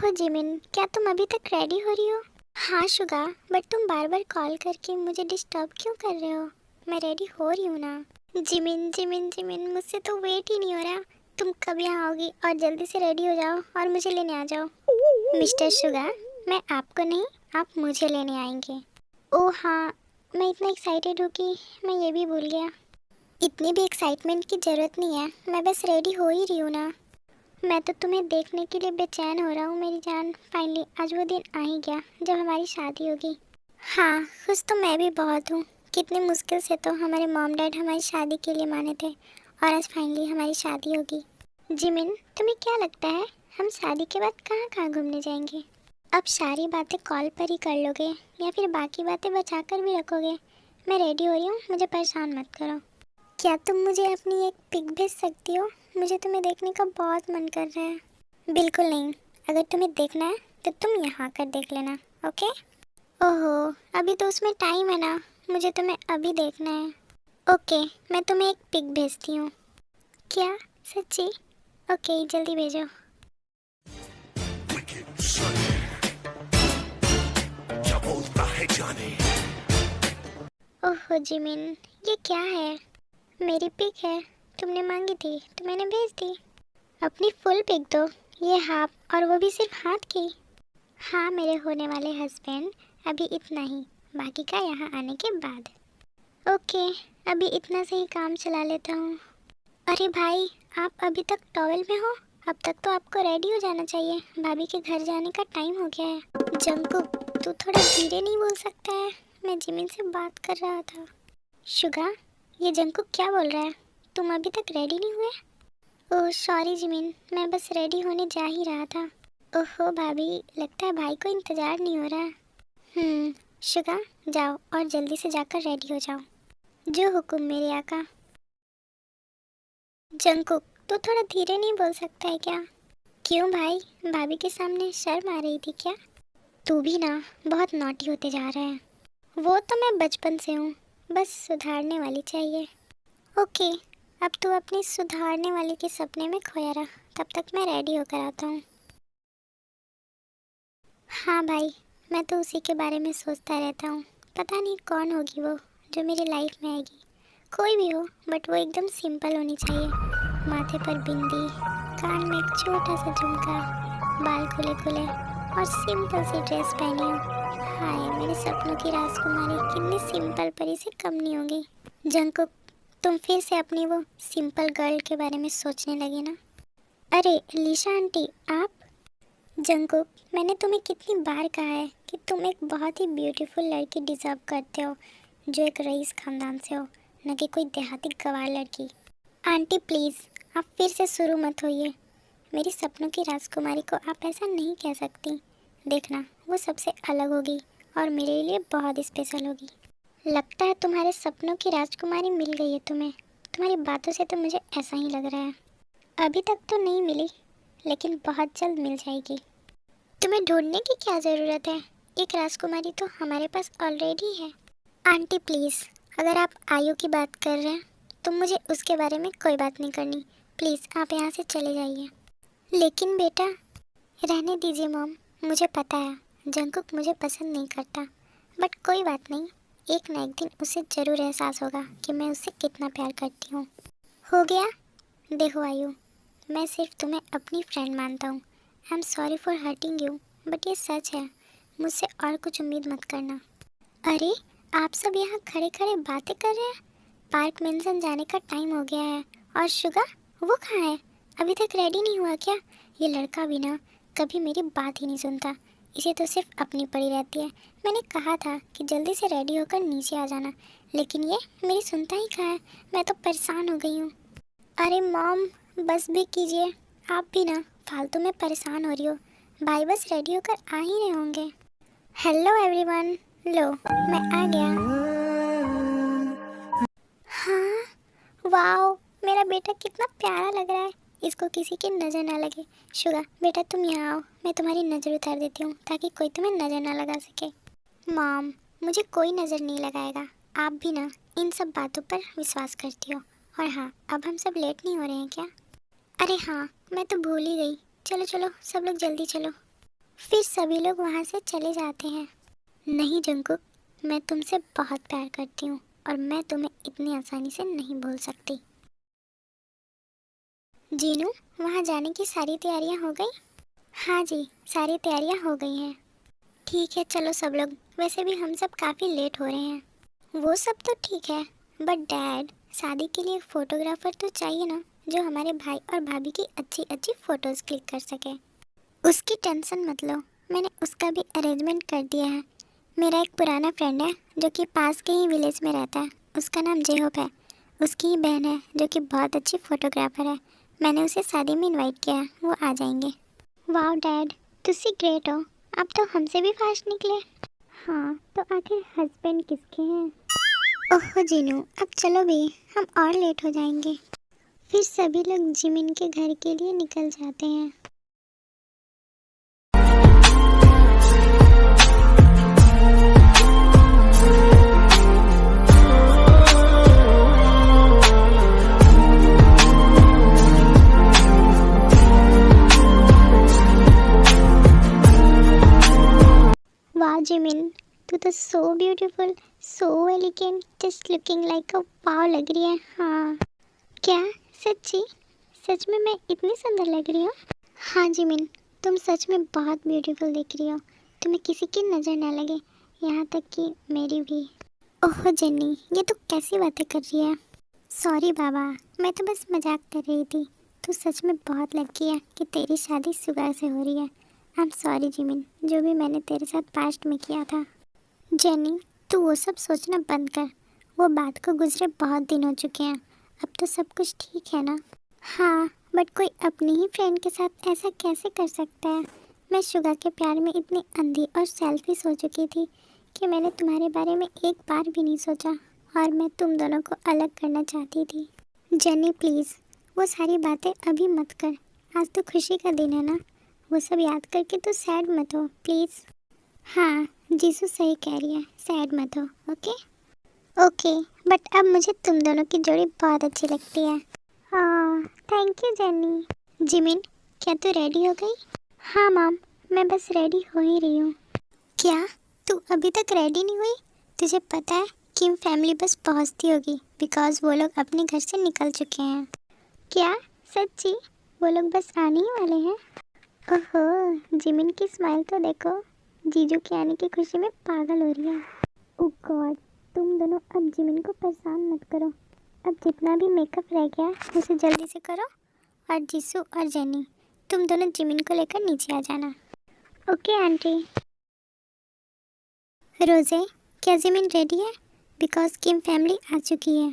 ओहो जिमिन, क्या तुम अभी तक रेडी हो रही हो? हाँ शुगा, बट तुम बार बार कॉल करके मुझे डिस्टर्ब क्यों कर रहे हो? मैं रेडी हो रही हूँ ना। जिमिन जिमिन जिमिन, मुझसे तो वेट ही नहीं हो रहा। तुम कब यहाँ आओगी? और जल्दी से रेडी हो जाओ और मुझे लेने आ जाओ। मिस्टर शुगा, मैं आपको नहीं, आप मुझे लेने आएंगे। ओह हाँ, मैं इतना एक्साइटेड हूँ कि मैं ये भी भूल गया। इतनी भी एक्साइटमेंट की ज़रूरत नहीं है, मैं बस रेडी हो ही रही हूँ ना। मैं तो तुम्हें देखने के लिए बेचैन हो रहा हूँ मेरी जान। फाइनली आज वो दिन आ ही गया जब हमारी शादी होगी। हाँ, खुश तो मैं भी बहुत हूँ। कितनी मुश्किल से तो हमारे मॉम डैड हमारी शादी के लिए माने थे, और आज फाइनली हमारी शादी होगी। जिमिन, तुम्हें क्या लगता है हम शादी के बाद कहाँ कहाँ घूमने जाएंगे? अब सारी बातें कॉल पर ही कर लोगे या फिर बाकी बातें बचा कर भी रखोगे? मैं रेडी हो रही हूँ, मुझे परेशान मत करो। क्या तुम मुझे अपनी एक पिक भेज सकती हो? मुझे तुम्हें देखने का बहुत मन कर रहा है। बिल्कुल नहीं, अगर तुम्हें देखना है तो तुम यहाँ आकर देख लेना, ओके? ओहो, अभी तो उसमें टाइम है ना, मुझे तुम्हें अभी देखना है। ओके, मैं तुम्हें एक पिक भेजती हूँ। क्या सच्ची? ओके, जल्दी भेजो। ओहो जिमिन, ये क्या है? मेरी पिक है, तुमने मांगी थी तो मैंने भेज दी। अपनी फुल पिक दो, ये हाफ, और वो भी सिर्फ हाथ की। हाँ मेरे होने वाले हस्बैंड, अभी इतना ही, बाकी का यहाँ आने के बाद। ओके, अभी इतना से ही काम चला लेता हूँ। अरे भाई, आप अभी तक टॉवेल में हो? अब तक तो आपको रेडी हो जाना चाहिए, भाभी के घर जाने का टाइम हो गया है। जंकुक, तू थोड़ा धीरे नहीं बोल सकता है? मैं जिमिन से बात कर रहा था। शुगा, ये जंकुक क्या बोल रहा है? तुम अभी तक रेडी नहीं हुए? ओह सॉरी जिमिन, मैं बस रेडी होने जा ही रहा था। ओहो भाभी, लगता है भाई को इंतज़ार नहीं हो रहा। शुगा, जाओ और जल्दी से जाकर रेडी हो जाओ। जो हुक्म मेरे आका। जंकुक, तू थोड़ा धीरे नहीं बोल सकता है क्या? क्यों भाई, भाभी के सामने शर्म आ रही थी क्या? तू भी ना बहुत नॉटी होते जा रहा है। वो तो मैं बचपन से हूँ, बस सुधारने वाली चाहिए। ओके, अब तू अपनी सुधारने वाली के सपने में खोया रहा, तब तक मैं रेडी होकर आता हूँ। हाँ भाई, मैं तो उसी के बारे में सोचता रहता हूँ। पता नहीं कौन होगी वो जो मेरी लाइफ में आएगी। कोई भी हो, बट वो एकदम सिंपल होनी चाहिए। माथे पर बिंदी, कान में एक छोटा सा झुमका, बाल खुले खुले और सिंपल सी ड्रेस पहनी हो। हाय मेरे सपनों की राजकुमारी कितनी सिंपल परी से कम नहीं होगी। जंकुक, तुम फिर से अपनी वो सिंपल गर्ल के बारे में सोचने लगे ना? अरे लीशा आंटी, आप? जंकुक, मैंने तुम्हें कितनी बार कहा है कि तुम एक बहुत ही ब्यूटीफुल लड़की डिज़र्व करते हो, जो एक रईस खानदान से हो, न कि कोई देहाती गंवार लड़की। आंटी प्लीज़, आप फिर से शुरू मत होइए। मेरी सपनों की राजकुमारी को आप ऐसा नहीं कह सकती। देखना, वो सबसे अलग होगी और मेरे लिए बहुत स्पेशल होगी। लगता है तुम्हारे सपनों की राजकुमारी मिल गई है तुम्हें। तुम्हारी बातों से तो मुझे ऐसा ही लग रहा है। अभी तक तो नहीं मिली, लेकिन बहुत जल्द मिल जाएगी। तुम्हें ढूंढने की क्या ज़रूरत है? एक राजकुमारी तो हमारे पास ऑलरेडी है। आंटी प्लीज़, अगर आप आयु की बात कर रहे हैं तो मुझे उसके बारे में कोई बात नहीं करनी। प्लीज़ आप यहाँ से चले जाइए। लेकिन बेटा, रहने दीजिए मॉम, मुझे पता है जंकुक मुझे पसंद नहीं करता, बट कोई बात नहीं, एक ना एक दिन उसे ज़रूर एहसास होगा कि मैं उससे कितना प्यार करती हूँ। हो गया? देखो आयु, मैं सिर्फ तुम्हें अपनी फ्रेंड मानता हूँ। I am sorry for hurting you, but ये सच है, मुझसे और कुछ उम्मीद मत करना। अरे, आप सब यहाँ खड़े खड़े बातें कर रहे हैं? पार्क मेंशन जाने का टाइम हो गया है। और शुगा, वो कहाँ है? अभी तक रेडी नहीं हुआ क्या? ये लड़का भी ना कभी मेरी बात ही नहीं सुनता, इसे तो सिर्फ अपनी पड़ी रहती है। मैंने कहा था कि जल्दी से रेडी होकर नीचे आ जाना, लेकिन ये मेरी सुनता ही कहाँ है। मैं तो परेशान हो गई हूँ। अरे मॉम, बस भी कीजिए, आप भी ना फालतू में परेशान हो रही हो। भाई बस रेडी होकर आ ही रहे होंगे। हेलो एवरीवन, लो मैं आ गया। हाँ, वाओ, मेरा बेटा कितना प्यारा लग रहा है। इसको किसी की नज़र ना लगे। शुगा बेटा तुम यहाँ आओ, मैं तुम्हारी नज़र उतार देती हूँ ताकि कोई तुम्हें नज़र ना लगा सके। मॉम, मुझे कोई नज़र नहीं लगाएगा। आप भी ना इन सब बातों पर विश्वास करती हो। और हाँ, अब हम सब लेट नहीं हो रहे हैं क्या? अरे हाँ, मैं तो भूल ही गई। चलो चलो सब लोग जल्दी चलो। फिर सभी लोग वहाँ से चले जाते हैं। नहीं जंकुक, मैं तुमसे बहुत प्यार करती हूँ और मैं तुम्हें इतनी आसानी से नहीं भूल सकती। जीनू, वहाँ जाने की सारी तैयारियाँ हो गई? हाँ जी, सारी तैयारियाँ हो गई हैं। ठीक है, चलो सब लोग। वैसे भी हम सब काफ़ी लेट हो रहे हैं। वो सब तो ठीक है, बट डैड, शादी के लिए फोटोग्राफर तो चाहिए ना, जो हमारे भाई और भाभी की अच्छी अच्छी फ़ोटोज़ क्लिक कर सके। उसकी टेंशन मत लो, मैंने उसका भी अरेंजमेंट कर दिया है। मेरा एक पुराना फ्रेंड है जो कि पास के ही विलेज में रहता है। उसका नाम जेहोप है। उसकी ही बहन है जो कि बहुत अच्छी फ़ोटोग्राफ़र है। मैंने उसे शादी में इनवाइट किया है, वो आ जाएंगे। वाह डैड, तुसी ग्रेट हो। आप तो हमसे भी फास्ट निकले। हाँ, तो आखिर हस्बैंड किसके हैं? ओह जीनू, अब चलो भी, हम और लेट हो जाएंगे। फिर सभी लोग जिमिन के घर के लिए निकल जाते हैं। वाह जिमिन, तू तो so beautiful, so elegant, just looking like a wow लग रही है। हाँ, क्या सच्ची? सच में मैं इतनी सुंदर लग रही हूँ? हाँ जिमिन, तुम सच में बहुत ब्यूटीफुल दिख रही हो। तुम्हें किसी की नज़र ना लगे, यहाँ तक कि मेरी भी। ओह जेन्नी, ये तो कैसी बातें कर रही है? सॉरी बाबा, मैं तो बस मजाक कर रही थी। तू सच में बहुत लकी है कि तेरी शादी सुगा से हो रही है। आई एम सॉरी जिमिन, जो भी मैंने तेरे साथ पास्ट में किया था। जेनी, तू वो सब सोचना बंद कर। वो बात को गुजरे बहुत दिन हो चुके हैं। अब तो सब कुछ ठीक है ना? हाँ, बट कोई अपनी ही फ्रेंड के साथ ऐसा कैसे कर सकता है? मैं शुगा के प्यार में इतनी अंधी और सेल्फिश हो चुकी थी कि मैंने तुम्हारे बारे में एक बार भी नहीं सोचा, और मैं तुम दोनों को अलग करना चाहती थी। जेनी प्लीज़, वो सारी बातें अभी मत कर। आज तो खुशी का दिन है ना, वो सब याद करके तो सैड मत हो प्लीज़। हाँ, जीसू सही कह रही है, सैड मत हो। ओके ओके, बट अब मुझे तुम दोनों की जोड़ी बहुत अच्छी लगती है। हाँ, थैंक यू जेनी। जिमिन, क्या तू रेडी हो गई? हाँ मॉम, मैं बस रेडी हो ही रही हूँ। क्या तू अभी तक रेडी नहीं हुई? तुझे पता है किम फैमिली बस पहुँचती होगी, बिकॉज वो लोग अपने घर से निकल चुके हैं। क्या सच्ची? वो लोग बस आने ही वाले हैं? ओहो, जिमिन की स्माइल तो देखो, जीजू के आने की खुशी में पागल हो रही है। ओह गॉड, तुम दोनों अब जिमिन को परेशान मत करो। अब जितना भी मेकअप रह गया उसे जल्दी से करो। और जीसू और जेनी, तुम दोनों जिमिन को लेकर नीचे आ जाना। Okay aunty. रोज़े, क्या जिमिन रेडी है? बिकॉज किम फैमिली आ चुकी है।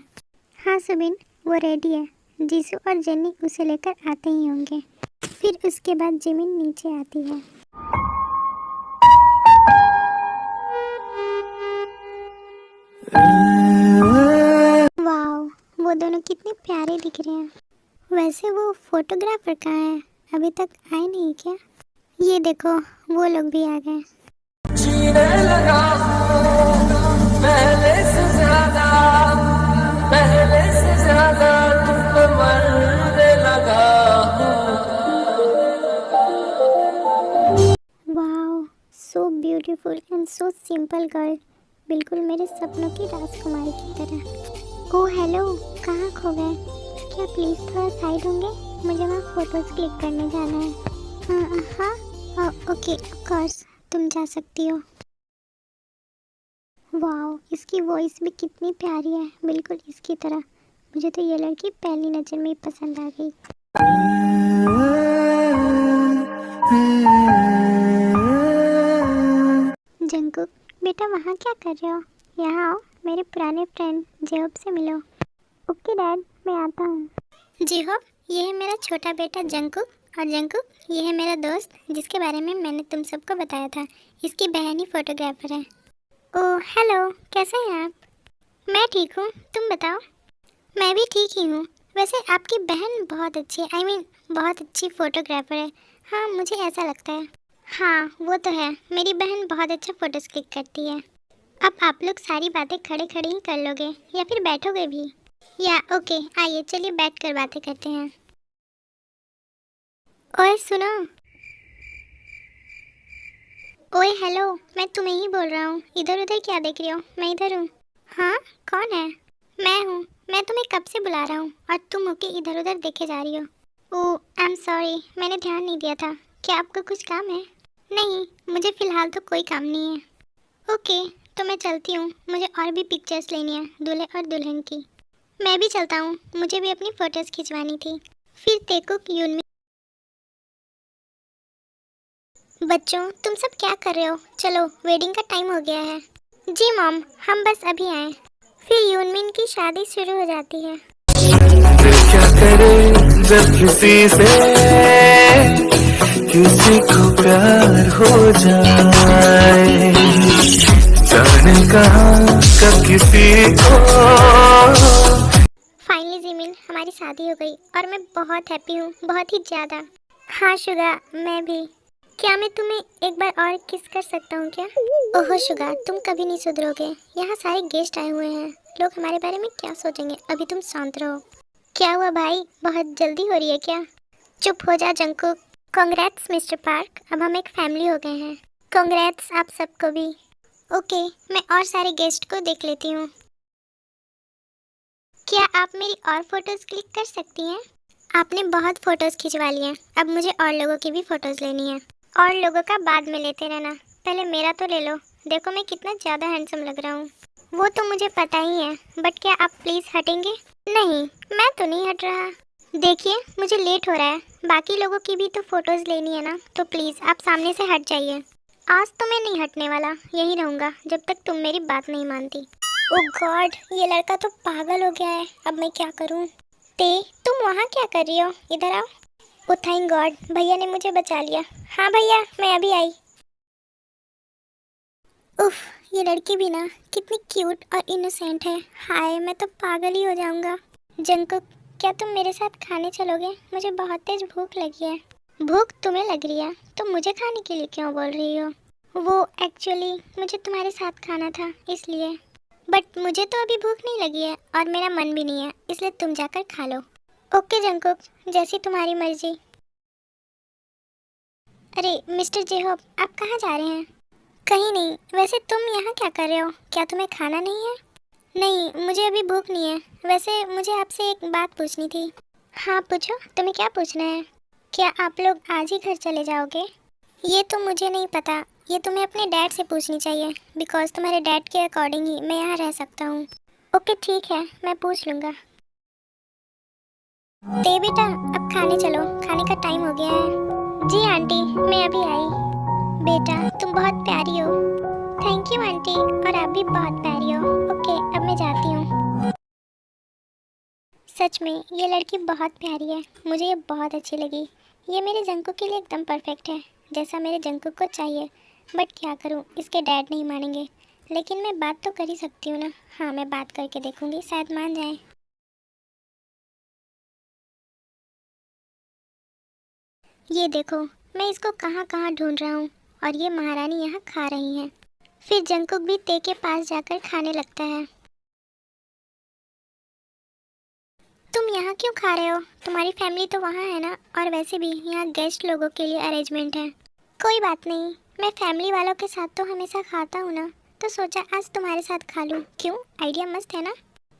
हाँ सुबिन, वो रेडी है। जीसू और जेनी उसे लेकर आते ही होंगे। फिर उसके बाद जिमिन नीचे आती है। वाओ, वो दोनों कितने प्यारे दिख रहे हैं। वैसे वो फोटोग्राफर कहाँ है? अभी तक आए नहीं क्या? ये देखो, वो लोग भी आ गए। जीने लगा पहले से ज्यादा, पहले से ज्यादा तुमको मरने लगा। Wow, so beautiful and so simple girl, बिल्कुल मेरे सपनों की राजकुमारी की तरह। ओह हेलो, कहाँ खो गए? क्या प्लीज़ थोड़ा साइड होंगे? मुझे वहाँ फ़ोटोज़ क्लिक करने जाना है। हाँ ओके, ऑफ कोर्स, तुम जा सकती हो। वाओ, इसकी वॉइस भी कितनी प्यारी है, बिल्कुल इसकी तरह। मुझे तो ये लड़की पहली नज़र में ही पसंद आ गई। जंकुक, बेटा वहाँ क्या कर रहे हो? यहाँ आओ, मेरे पुराने फ्रेंड जेहोप से मिलो। ओके डैड, मैं आता हूँ। जेहोप, ये है मेरा छोटा बेटा जंकुक, और जंकुक, ये है मेरा दोस्त जिसके बारे में मैंने तुम सबको बताया था। इसकी बहन ही फोटोग्राफर है। ओह हेलो, कैसे हैं आप? मैं ठीक हूँ, तुम बताओ। मैं भी ठीक ही हूँ। वैसे आपकी बहन बहुत अच्छी है, बहुत अच्छी फोटोग्राफर है। हाँ, मुझे ऐसा लगता है। हाँ, वो तो है, मेरी बहन बहुत अच्छा फ़ोटोज़ क्लिक करती है। अब आप लोग सारी बातें खड़े खड़े ही कर लोगे या फिर बैठोगे भी? या ओके, आइए चलिए बैठ कर बातें करते हैं। ओए सुनो, ओए हेलो, मैं तुम्हें ही बोल रहा हूँ। इधर उधर क्या देख रही हो? मैं इधर हूँ। हाँ, कौन है? मैं हूँ। मैं तुम्हें कब से बुला रहा हूँ और तुम होके इधर उधर देखे जा रही हो। ओह आई एम सॉरी, मैंने ध्यान नहीं दिया था। क्या आपको कुछ काम है? नहीं, मुझे फ़िलहाल तो कोई काम नहीं है। ओके, तो मैं चलती हूँ। मुझे और भी पिक्चर्स लेनी है दूल्हे और दुल्हन की। मैं भी चलता हूँ, मुझे भी अपनी फ़ोटोज़ खिंचवानी थी। फिर तेकुक यूनमी। बच्चों, तुम सब क्या कर रहे हो? चलो, वेडिंग का टाइम हो गया है। जी मॉम, हम बस अभी आए। फिर यूनमिन की शादी शुरू हो जाती है। दिल क्या करे जब किसी को प्यार हो जाए, जाने कहाँ कब किसी को। फाइनली जिमिन, हमारी शादी हो गई और मैं बहुत हैप्पी हूँ, बहुत ही ज़्यादा। हाँ शुगा, मैं भी। क्या मैं तुम्हें एक बार और किस कर सकता हूँ क्या? ओहो शुगा, तुम कभी नहीं सुधरोगे। यहाँ सारे गेस्ट आए हुए हैं, लोग हमारे बारे में क्या सोचेंगे। अभी तुम शांत रहो। क्या हुआ भाई, बहुत जल्दी हो रही है क्या? चुप हो जा जंकुक। कॉन्ग्रेट्स मिस्टर पार्क, अब हम एक फैमिली हो गए हैं। कॉन्ग्रेट्स आप सबको भी। ओके, मैं और सारे गेस्ट को देख लेती हूँ। क्या आप मेरी और फोटोज़ क्लिक कर सकती हैं? आपने बहुत फ़ोटोज़ खिंचवा ली हैं, अब मुझे और लोगों की भी फ़ोटोज़ लेनी है। और लोगों का बाद में लेते रहना, पहले मेरा तो ले लो। देखो मैं कितना ज़्यादा हैंडसम लग रहा हूँ। वो तो मुझे पता ही है, बट क्या आप प्लीज़ हटेंगे? नहीं, मैं तो नहीं हट रहा। देखिए मुझे लेट हो रहा है, बाकी लोगों की भी तो फ़ोटोज़ लेनी है ना, तो प्लीज़ आप सामने से हट जाइए। आज तो मैं नहीं हटने वाला, यहीं रहूँगा जब तक तुम मेरी बात नहीं मानती। ओह गॉड, ये लड़का तो पागल हो गया है। अब मैं क्या करूं? ते, तुम वहाँ क्या कर रही हो? इधर आओ। ओह थैंक गॉड, भैया ने मुझे बचा लिया। हाँ भैया, मैं अभी आई। उफ, ये लड़की भी ना कितनी क्यूट और इनोसेंट है। हाय, मैं तो पागल ही हो जाऊंगा। जंकुक, क्या तुम मेरे साथ खाने चलोगे? मुझे बहुत तेज भूख लगी है। भूख तुम्हें लग रही है तो मुझे खाने के लिए क्यों बोल रही हो? वो एक्चुअली मुझे तुम्हारे साथ खाना था इसलिए। बट मुझे तो अभी भूख नहीं लगी है और मेरा मन भी नहीं है, इसलिए तुम जाकर खा लो। ओके जंकुक, जैसी तुम्हारी मर्जी। अरे मिस्टर जेहोब, आप कहाँ जा रहे हैं? कहीं नहीं। वैसे तुम यहाँ क्या कर रहे हो? क्या तुम्हें खाना नहीं है? नहीं, मुझे अभी भूख नहीं है। वैसे मुझे आपसे एक बात पूछनी थी। हाँ पूछो, तुम्हें क्या पूछना है? क्या आप लोग आज ही घर चले जाओगे? ये तो मुझे नहीं पता, ये तुम्हें अपने डैड से पूछनी चाहिए, बिकॉज तुम्हारे डैड के अकॉर्डिंग ही मैं यहाँ रह सकता हूँ। ओके ठीक है, मैं पूछ लूँगा। ते बेटा, अब खाने चलो, खाने का टाइम हो गया है। जी आंटी, मैं अभी आई। बेटा तुम बहुत प्यारी हो। थैंक यू आंटी, और आप भी बहुत प्यारी हो। ओके, अब मैं जाती हूँ। सच में ये लड़की बहुत प्यारी है, मुझे ये बहुत अच्छी लगी। ये मेरे जंकुक के लिए एकदम परफेक्ट है, जैसा मेरे जंकुक को चाहिए। बट क्या करूँ, इसके डैड नहीं मानेंगे। लेकिन मैं बात तो कर ही सकती हूँ ना। हाँ, मैं बात करके देखूँगी, शायद मान जाए। ये देखो, मैं इसको कहाँ कहाँ ढूंढ रहा हूँ और ये महारानी यहाँ खा रही हैं। फिर जंकुक भी ते के पास जाकर खाने लगता है। तुम यहाँ क्यों खा रहे हो? तुम्हारी फैमिली तो वहाँ है ना, और वैसे भी यहाँ गेस्ट लोगों के लिए अरेंजमेंट है। कोई बात नहीं, मैं फैमिली वालों के साथ तो हमेशा खाता हूँ ना, तो सोचा आज तुम्हारे साथ खा लूँ। क्यों, आइडिया मस्त है ना?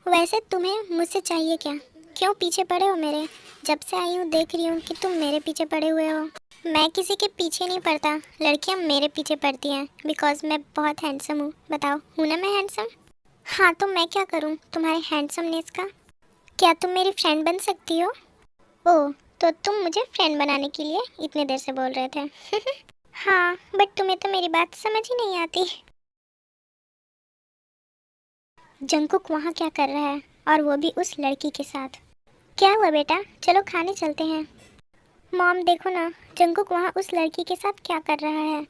वैसे तुम्हें मुझसे चाहिए क्या? क्यों पीछे पड़े हो मेरे? जब से आई हूँ देख रही हूँ कि तुम मेरे पीछे पड़े हुए हो। मैं किसी के पीछे नहीं पड़ता, लड़कियाँ मेरे पीछे पड़ती हैं, बिकॉज मैं बहुत हैंडसम हूँ। बताओ, हूँ ना मैं हैंडसम? हाँ, तो मैं क्या करूँ तुम्हारे हैंडसमनेस का? क्या तुम मेरी फ्रेंड बन सकती हो? ओह, तो तुम मुझे फ्रेंड बनाने के लिए इतने देर से बोल रहे थे। हाँ, बट तुम्हें तो मेरी बात समझ ही नहीं आती। जंकुक वहाँ क्या कर रहा है, और वो भी उस लड़की के साथ? क्या हुआ बेटा, चलो खाने चलते हैं। मॉम देखो ना, जंकुक वहाँ उस लड़की के साथ क्या कर रहा है।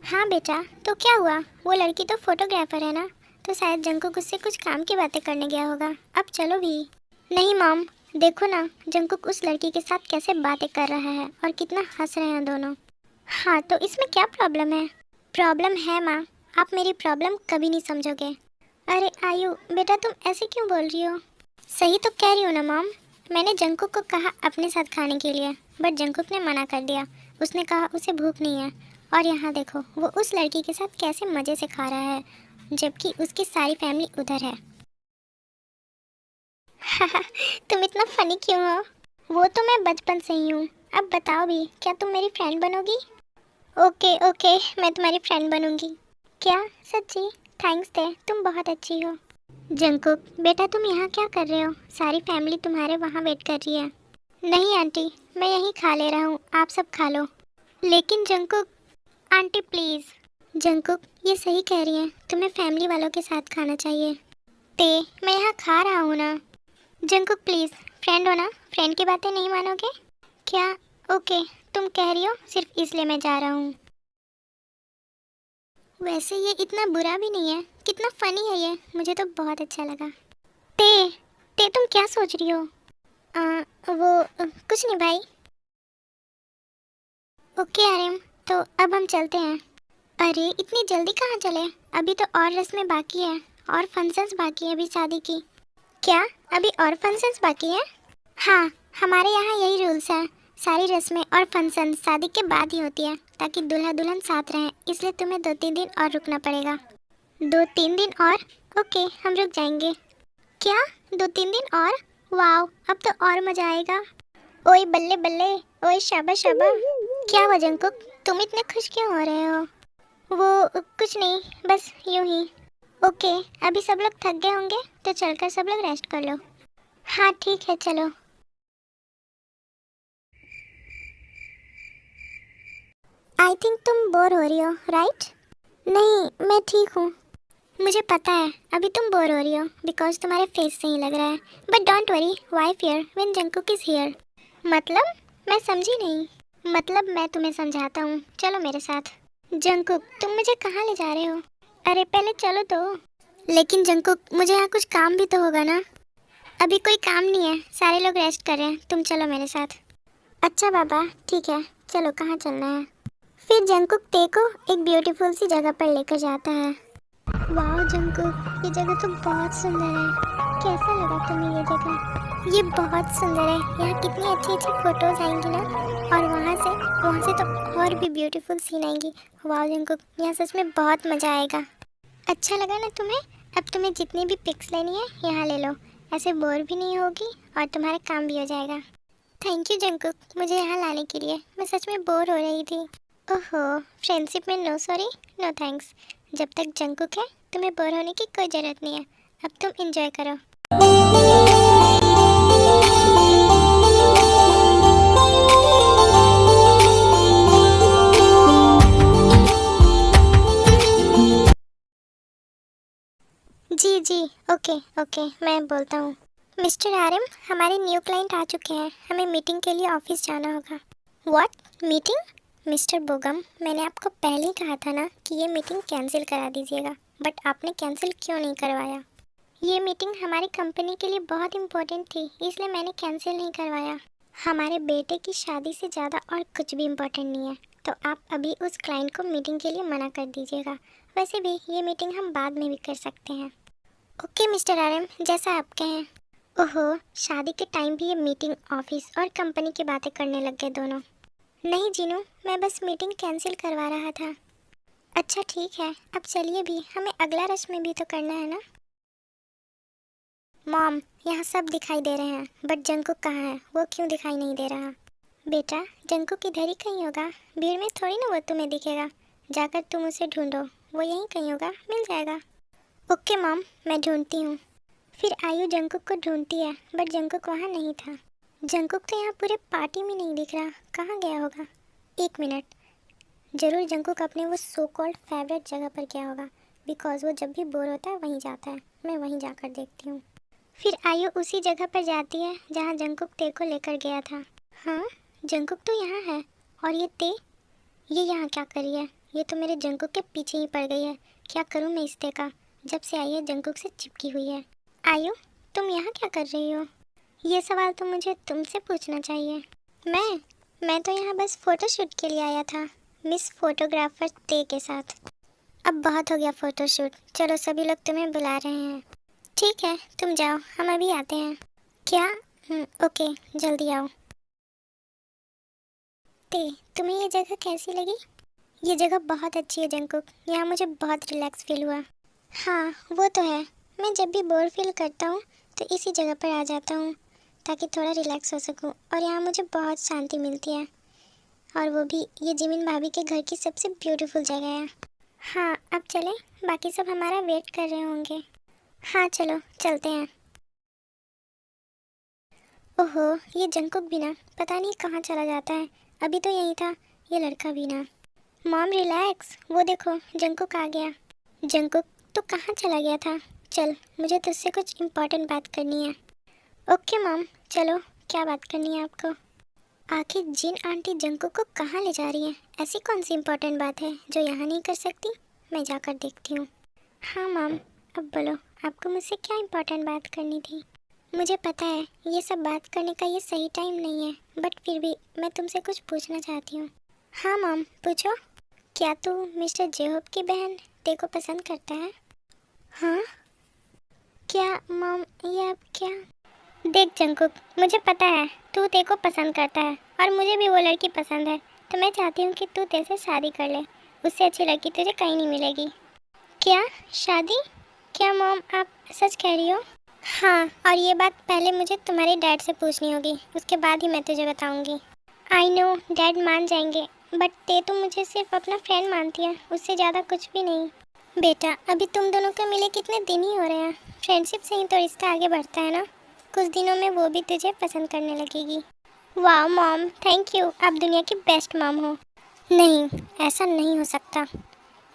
हाँ बेटा, तो क्या हुआ? वो लड़की तो फोटोग्राफर है ना, तो शायद जंकुक उससे कुछ काम की बातें करने गया होगा। अब चलो भी। नहीं मॉम, देखो ना, जंकुक उस लड़की के साथ कैसे बातें कर रहा है और कितना हंस रहे हैं दोनों। हाँ, तो इसमें क्या प्रॉब्लम है? प्रॉब्लम है माँ, आप मेरी प्रॉब्लम कभी नहीं समझोगे। अरे आयु बेटा, तुम ऐसे क्यों बोल रही हो? सही तो कह रही हो ना मॉम। मैंने जंकुक को कहा अपने साथ खाने के लिए, बट जंकुक ने मना कर दिया। उसने कहा उसे भूख नहीं है और यहाँ देखो वो उस लड़की के साथ कैसे मज़े से खा रहा है, जबकि उसकी सारी फैमिली उधर है। तुम इतना फनी क्यों हो? वो तो मैं बचपन से ही हूँ। अब बताओ भी, क्या तुम मेरी फ्रेंड बनोगी? ओके ओके, मैं तुम्हारी फ्रेंड बनूंगी। क्या सच्ची? थैंक्स दे, तुम बहुत अच्छी हो। जंकुक बेटा, तुम यहाँ क्या कर रहे हो? सारी फैमिली तुम्हारे वहाँ वेट कर रही है। नहीं आंटी, मैं यहीं खा ले रहा हूँ, आप सब खा लो। लेकिन जंकुक, आंटी प्लीज़। जंकुक ये सही कह रही हैं, तुम्हें फैमिली वालों के साथ खाना चाहिए। ते मैं यहाँ खा रहा हूँ ना। जंकुक प्लीज़, फ्रेंड हो ना, फ्रेंड की बातें नहीं मानोगे क्या? ओके, तुम कह रही हो सिर्फ इसलिए मैं जा रहा हूँ। वैसे ये इतना बुरा भी नहीं है, कितना फनी है ये, मुझे तो बहुत अच्छा लगा। ते ते तुम क्या सोच रही हो? कुछ नहीं भाई। ओके आर्यन, तो अब हम चलते हैं। अरे इतनी जल्दी कहाँ चले? अभी तो और रस्में बाकी है, और फंक्शंस बाकी है अभी शादी की। क्या अभी और फंक्शंस बाकी है? हाँ, हमारे यहाँ यही रूल्स है। सारी रस्में और फंक्शन शादी के बाद ही होती है, ताकि दूल्हा दुल्हन साथ रहें। इसलिए तुम्हें 2-3 दिन और रुकना पड़ेगा। 2-3 दिन और? ओके, हम रुक जाएंगे। क्या 2-3 दिन और? वाओ, अब तो और मज़ा आएगा। ओए बल्ले बल्ले, ओए शाबाश शाबाश। क्या हुआ जंकुक, तुम इतने खुश क्यों हो रहे हो? वो कुछ नहीं, बस यूं ही। ओके, अभी सब लोग थक गए होंगे, तो चलकर सब लोग रेस्ट कर लो। हाँ ठीक है, चलो। आई थिंक तुम बोर हो रही हो, राइट? नहीं, मैं ठीक हूँ। मुझे पता है अभी तुम बोर हो रही हो, बिकॉज तुम्हारे फेस से ही लग रहा है। But don't worry, why fear when Jungkook is here. मतलब? मैं समझी नहीं। मतलब मैं तुम्हें समझाता हूँ, चलो मेरे साथ। जंकुक तुम मुझे कहाँ ले जा रहे हो? अरे पहले चलो तो। लेकिन जंकुक, मुझे यहाँ कुछ काम भी तो होगा ना। अभी कोई काम नहीं है, सारे लोग रेस्ट कर रहे हैं, तुम चलो मेरे साथ। अच्छा बाबा, ठीक है, चलो कहाँ चलना है? फिर जंकुक ते को एक ब्यूटीफुल सी जगह पर लेकर जाता है। वाह जंकुक, ये जगह तो बहुत सुंदर है। कैसा लगा तुम्हें ये जगह? ये बहुत सुंदर है, यहाँ कितनी अच्छी अच्छी फोटोज आएंगी ना। और वहाँ से तो और भी ब्यूटीफुल सीन आएंगी। वाह जंकुक, यहाँ सच में बहुत मज़ा आएगा। अच्छा लगा ना तुम्हें? अब तुम्हें जितनी भी पिक्स लेनी है यहाँ ले लो, ऐसे बोर भी नहीं होगी और तुम्हारा काम भी हो जाएगा। थैंक यू जंकुक, मुझे यहाँ लाने के लिए। मैं सच में बोर हो रही थी। ओहो, फ्रेंडशिप में नो सॉरी नो थैंक्स। जब तक जंकुक है तुम्हें बोर होने की कोई ज़रूरत नहीं है। अब तुम एंजॉय करो। जी जी, ओके ओके, मैं बोलता हूँ। मिस्टर आरएम, हमारे न्यू क्लाइंट आ चुके हैं, हमें मीटिंग के लिए ऑफिस जाना होगा। What meeting? मिस्टर बोगम, मैंने आपको पहले ही कहा था ना कि ये मीटिंग कैंसिल करा दीजिएगा, बट आपने कैंसिल क्यों नहीं करवाया? ये मीटिंग हमारी कंपनी के लिए बहुत इम्पोर्टेंट थी, इसलिए मैंने कैंसिल नहीं करवाया। हमारे बेटे की शादी से ज़्यादा और कुछ भी इम्पोर्टेंट नहीं है, तो आप अभी उस क्लाइंट को मीटिंग के लिए मना कर दीजिएगा। वैसे भी ये मीटिंग हम बाद में भी कर सकते हैं। ओके मिस्टर आरएम, जैसा आप कहें। ओहो, शादी के टाइम भी ये मीटिंग ऑफिस और कंपनी की बातें करने लग गए दोनों। नहीं जीनू, मैं बस मीटिंग कैंसिल करवा रहा था। अच्छा ठीक है, अब चलिए भी, हमें अगला रस्म भी तो करना है ना। मॉम, यहाँ सब दिखाई दे रहे हैं, बट जंकुक कहाँ है? वो क्यों दिखाई नहीं दे रहा? बेटा, जंकुक इधर ही कहीं होगा, भीड़ में थोड़ी ना वो तुम्हें दिखेगा। जाकर तुम उसे ढूंढो, वो यहीं कहीं होगा, मिल जाएगा। ओके मॉम, मैं ढूंढती हूँ। फिर आयु जंकुक को ढूंढती है, बट जंकुक वहाँ नहीं था। जंकुक तो यहाँ पूरे पार्टी में नहीं दिख रहा, कहाँ गया होगा? एक मिनट, ज़रूर जंकुक अपने वो सो कॉल्ड फेवरेट जगह पर गया होगा, बिकॉज वो जब भी बोर होता है वहीं जाता है। मैं वहीं जाकर देखती हूँ। फिर आयु उसी जगह पर जाती है जहाँ जंकुक ते को लेकर गया था। हाँ, जंकुक तो यहाँ है, और ये ते, ये यहाँ क्या कर रही है? ये तो मेरे जंकुक के पीछे ही पड़ गई है। क्या करूँ मैं इस ते का? जब से आई है जंकुक से चिपकी हुई है। आयु, तुम यहाँ क्या कर रही हो? ये सवाल तो मुझे तुमसे पूछना चाहिए। मैं तो यहाँ बस फ़ोटोशूट के लिए आया था, मिस फोटोग्राफर ते के साथ। अब बहुत हो गया फ़ोटोशूट, चलो सभी लोग तुम्हें बुला रहे हैं। ठीक है, तुम जाओ, हम अभी आते हैं। क्या? ओके, जल्दी आओ। ते, तुम्हें ये जगह कैसी लगी? ये जगह बहुत अच्छी है जंकुक, यहाँ मुझे बहुत रिलैक्स फील हुआ। हाँ वो तो है, मैं जब भी बोर फील करता हूँ तो इसी जगह पर आ जाता हूँ ताकि थोड़ा रिलैक्स हो सकूँ, और यहाँ मुझे बहुत शांति मिलती है। और वो भी ये जिमिन भाभी के घर की सबसे ब्यूटीफुल जगह है। हाँ अब चलें, बाकी सब हमारा वेट कर रहे होंगे। हाँ चलो चलते हैं। ओहो ये जंकुक भी ना पता नहीं कहाँ चला जाता है, अभी तो यही था ये लड़का भी ना। मॉम रिलैक्स, वो देखो जंकुक आ गया। जंकुक तो कहाँ चला गया था, चल मुझे तुझसे कुछ इम्पोर्टेंट बात करनी है। ओके मॉम चलो, क्या बात करनी है आपको? आखिर जिन आंटी जंकुक को कहाँ ले जा रही हैं? ऐसी कौन सी इम्पोर्टेंट बात है जो यहाँ नहीं कर सकती? मैं जाकर देखती हूँ। हाँ मॉम अब बोलो, आपको मुझसे क्या इम्पोर्टेंट बात करनी थी? मुझे पता है ये सब बात करने का ये सही टाइम नहीं है, बट फिर भी मैं तुमसे कुछ पूछना चाहती हूँ। हाँ मॉम पूछो। क्या तू मिस्टर जेहोब की बहन ते को पसंद करता है? हाँ क्या मॉम, ये आप क्या? देख जंकुक, मुझे पता है तू ते को पसंद करता है और मुझे भी वो लड़की पसंद है, तो मैं चाहती हूँ कि तू ते से शादी कर ले। उससे अच्छी लड़की तुझे कहीं नहीं मिलेगी। क्या शादी? क्या मॉम आप सच कह रही हो? हाँ, और ये बात पहले मुझे तुम्हारे डैड से पूछनी होगी, उसके बाद ही मैं तुझे बताऊंगी। आई नो डैड मान जाएंगे, बट ते तो मुझे सिर्फ अपना फ्रेंड मानती है, उससे ज़्यादा कुछ भी नहीं। बेटा अभी तुम दोनों को मिले कितने दिन ही हो रहे हैं, फ्रेंडशिप से ही तो रिश्ता आगे बढ़ता है ना। कुछ दिनों में वो भी तुझे पसंद करने लगेगी। वाह मॉम थैंक यू, आप दुनिया की बेस्ट मॉम हो। नहीं ऐसा नहीं हो सकता,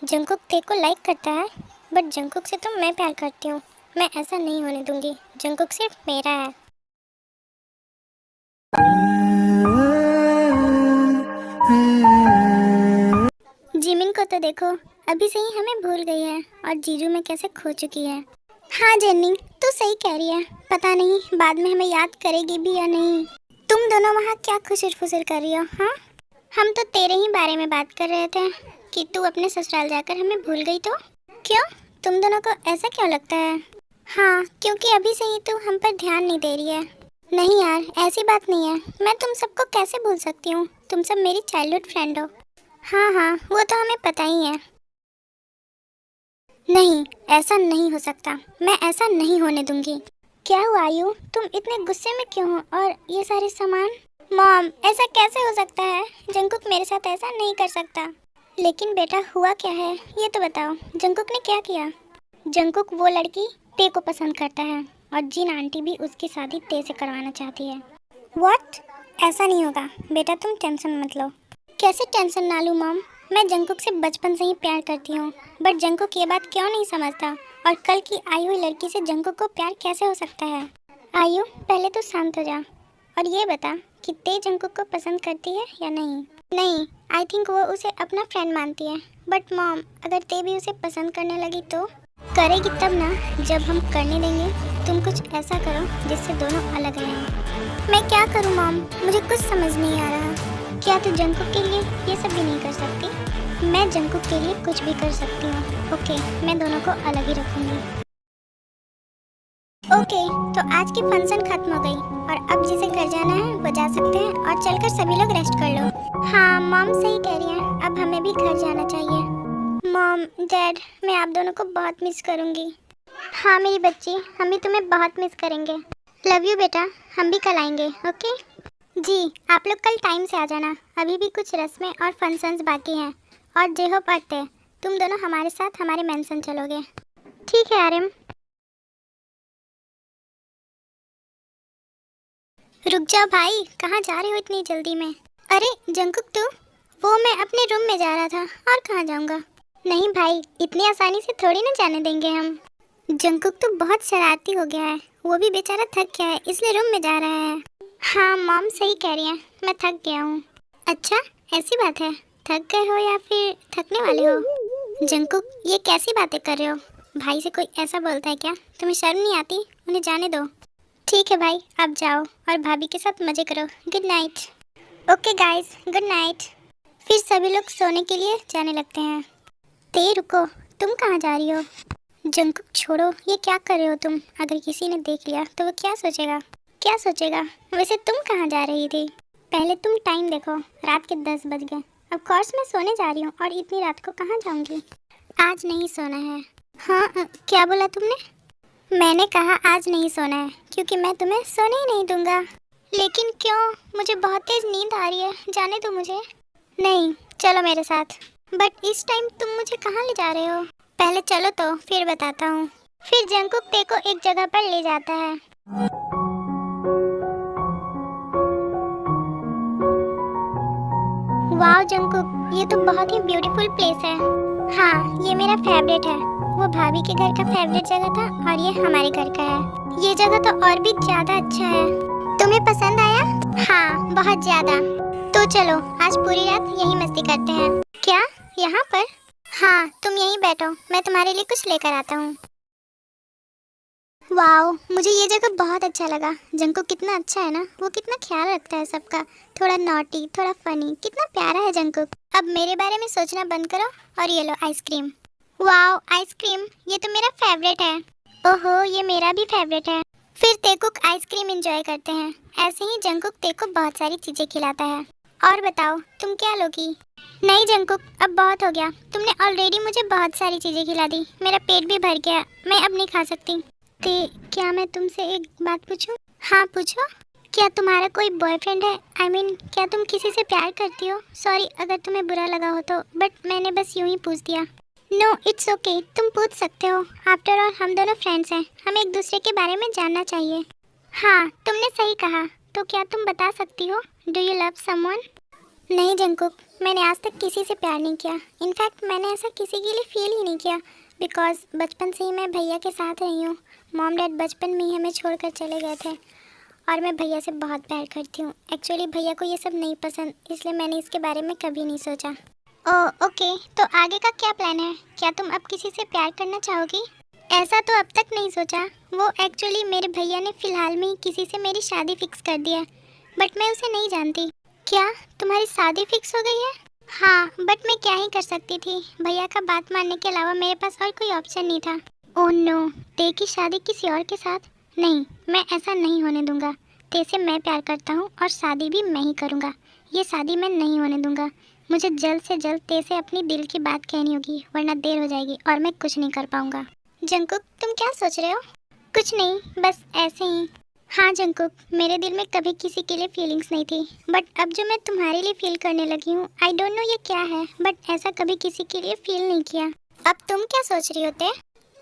जंकुक ते को लाइक करता है, बट जंकुक से तो मैं प्यार करती हूँ। मैं ऐसा नहीं होने दूंगी, जंकुक सिर्फ मेरा है। जिमिन को तो देखो, अभी से ही हमें भूल गई है और जीजू में कैसे खो चुकी है। हाँ जेन्नी तू सही कह रही है, पता नहीं बाद में हमें याद करेगी भी या नहीं। तुम दोनों वहाँ क्या खुसर फुसर कर रही हो? हाँ हम तो तेरे ही बारे में बात कर रहे थे कि तू अपने ससुराल जाकर हमें भूल गई तो। क्यों, तुम दोनों को ऐसा क्यों लगता है? हाँ क्योंकि अभी से ही तू हम पर ध्यान नहीं दे रही है। नहीं यार ऐसी बात नहीं है, मैं तुम सबको कैसे भूल सकती हूँ, तुम सब मेरी चाइल्डहुड फ्रेंड हो। हाँ हाँ वो तो हमें पता ही है। नहीं ऐसा नहीं हो सकता, मैं ऐसा नहीं होने दूंगी। क्या हुआ आयु, तुम इतने गुस्से में क्यों हो? और ये सारे सामान? मॉम ऐसा कैसे हो सकता है, जंकुक मेरे साथ ऐसा नहीं कर सकता। लेकिन बेटा हुआ क्या है ये तो बताओ, जंकुक ने क्या किया? जंकुक वो लड़की ते को पसंद करता है और जिन आंटी भी उसकी शादी ते से करवाना चाहती है। व्हाट? ऐसा नहीं होगा बेटा, तुम टेंशन मत लो। कैसे टेंशन ना लूँ मॉम, मैं जंकुक से बचपन से ही प्यार करती हूँ, बट जंकुक ये बात क्यों नहीं समझता, और कल की आई हुई लड़की से जंकुक को प्यार कैसे हो सकता है? आयु पहले तो शांत हो जा और ये बता कि ते जंकुक को पसंद करती है या नहीं? नहीं आई थिंक वो उसे अपना फ्रेंड मानती है, बट मॉम अगर ते भी उसे पसंद करने लगी तो? करेगी तब ना जब हम करने देंगे। तुम कुछ ऐसा करो जिससे दोनों अलग रहें। मैं क्या करूँ मॉम, मुझे कुछ समझ नहीं आ रहा। क्या तू जंकुक के लिए ये सब भी नहीं कर सकती? मैं जंकुक के लिए कुछ भी कर सकती हूँ। ओके मैं दोनों को अलग ही रखूँगी। ओके तो आज की फंक्शन खत्म हो गई और अब जिसे घर जाना है वो जा सकते हैं और चलकर सभी लोग रेस्ट कर लो। हाँ मॉम सही कह रही हैं, अब हमें भी घर जाना चाहिए। मॉम डैड मैं आप दोनों को बहुत मिस करूँगी। हाँ मेरी बच्ची हम भी तुम्हें बहुत मिस करेंगे। लव यू बेटा, हम भी कल आएंगे। ओके जी आप लोग कल टाइम से आ जाना, अभी भी कुछ रस्में और फंक्शंस बाकी हैं। और जेहो पढ़ते तुम दोनों हमारे साथ हमारे मेंशन चलोगे। ठीक है आर्यम। रुक जाओ भाई, कहाँ जा रहे हो इतनी जल्दी में? अरे जंकुक तू? वो मैं अपने रूम में जा रहा था, और कहाँ जाऊँगा। नहीं भाई इतनी आसानी से थोड़ी ना जाने देंगे हम। जंकुक तो बहुत शरारती हो गया है, वो भी बेचारा थक गया है इसलिए रूम में जा रहा है। हाँ मॉम सही कह रही है, मैं थक गया हूँ। अच्छा ऐसी बात है, थक गए हो या फिर थकने वाले हो? जंकुक ये कैसी बातें कर रहे हो, भाई से कोई ऐसा बोलता है क्या? तुम्हें शर्म नहीं आती? उन्हें जाने दो। ठीक है भाई आप जाओ और भाभी के साथ मजे करो। Good night. Okay guys good night. फिर सभी लोग सोने के लिए जाने लगते हैं। ते रुको, तुम कहाँ जा रही हो? जंकुक छोड़ो, ये क्या कर रहे हो तुम? अगर किसी ने देख लिया तो वो क्या सोचेगा? क्या सोचेगा? वैसे तुम कहाँ जा रही थी? पहले तुम टाइम देखो, रात के 10 बज गए ऑफ कोर्स मैं सोने जा रही हूँ, और इतनी रात को कहाँ जाऊँगी? आज नहीं सोना है। हाँ क्या बोला तुमने? मैंने कहा आज नहीं सोना है, क्योंकि मैं तुम्हें सोने ही नहीं दूंगा। लेकिन क्यों? मुझे बहुत तेज नींद आ रही है, जाने दो मुझे। नहीं, चलो मेरे साथ। बट इस टाइम तुम मुझे कहाँ ले जा रहे हो? पहले चलो तो फिर बताता हूँ। फिर जंगकुक ते को एक जगह पर ले जाता है। वाह जंगकुक, ये तो बहुत ही ब्यूटीफुल प्लेस है। हाँ, ये मेरा फेवरेट है। वो भाभी के घर का फेवरेट जगह था, और ये हमारे घर का है। ये जगह तो और भी ज्यादा अच्छा है। तुम्हें पसंद आया? हाँ, बहुत ज्यादा। तो चलो आज पूरी रात यही मस्ती करते हैं। क्या? यहाँ पर? हाँ, तुम यहीं बैठो, मैं तुम्हारे लिए कुछ लेकर आता हूँ। वाओ, मुझे ये जगह बहुत अच्छा लगा। जंगकुक कितना अच्छा है ना, वो कितना ख्याल रखता है सबका। थोड़ा नॉटी, थोड़ा फनी, कितना प्यारा है जंगकुक। अब मेरे बारे में सोचना बंद करो और ये लो आइसक्रीम। वाओ, आइसक्रीम, ये तो मेरा फेवरेट है। ओहो, ये मेरा भी फेवरेट है। फिर तेकुक आइसक्रीम एंजॉय करते हैं। ऐसे ही जंगकुक तेको बहुत सारी चीजें खिलाता है। और बताओ, तुम क्या लोगी? नहीं जंगकुक, अब बहुत हो गया। तुमने ऑलरेडी मुझे बहुत सारी चीजें खिला दी, मेरा पेट भी भर गया, मैं अब नहीं खा सकती। क्या मैं तुमसे एक बात पूछूं? हाँ पूछो। क्या तुम्हारा कोई बॉयफ्रेंड है? I mean, क्या तुम किसी से प्यार करती हो? सॉरी अगर तुम्हें बुरा लगा हो तो, बट मैंने बस यूं ही पूछ दिया। नो इट्स ओके, तुम पूछ सकते हो। आफ्टर ऑल हम दोनों फ्रेंड्स हैं, हमें एक दूसरे के बारे में जानना चाहिए। हाँ, तुमने सही कहा। तो क्या तुम बता सकती हो, डू यू लव समवन? नहीं जंगकुक, मैंने आज तक किसी से प्यार नहीं किया। इनफैक्ट मैंने ऐसा किसी के लिए फील ही नहीं किया, बिकॉज बचपन से ही मैं भैया के साथ रही हूँ। मॉम डैड बचपन में ही हमें छोड़कर चले गए थे, और मैं भैया से बहुत प्यार करती हूँ। एक्चुअली भैया को ये सब नहीं पसंद, इसलिए मैंने इसके बारे में कभी नहीं सोचा। ओह ओके, तो आगे का क्या प्लान है? क्या तुम अब किसी से प्यार करना चाहोगी? ऐसा तो अब तक नहीं सोचा। वो एक्चुअली मेरे भैया ने फ़िलहाल में ही किसी से मेरी शादी फिक्स कर दी है, बट मैं उसे नहीं जानती। क्या तुम्हारी शादी फिक्स हो गई है? हाँ, बट मैं क्या ही कर सकती थी। भैया का बात मानने के अलावा मेरे पास और कोई ऑप्शन नहीं था। ओह नो, ते की शादी किसी और के साथ? नहीं, मैं ऐसा नहीं होने दूंगा। ते से मैं प्यार करता हूँ, और शादी भी मैं ही करूँगा। ये शादी मैं नहीं होने दूंगा। मुझे जल्द से जल्द ते से अपनी दिल की बात कहनी होगी, वरना देर हो जाएगी और मैं कुछ नहीं कर पाऊँगा। जंगकुक, तुम क्या सोच रहे हो? कुछ नहीं, बस ऐसे ही। हाँ जंगकुक, मेरे दिल में कभी किसी के लिए फीलिंग्स नहीं थी, बट अब जो मैं तुम्हारे लिए फील करने लगी हूँ, आई डोंट नो ये क्या है, बट ऐसा कभी किसी के लिए फील नहीं किया। अब तुम क्या सोच रही होते?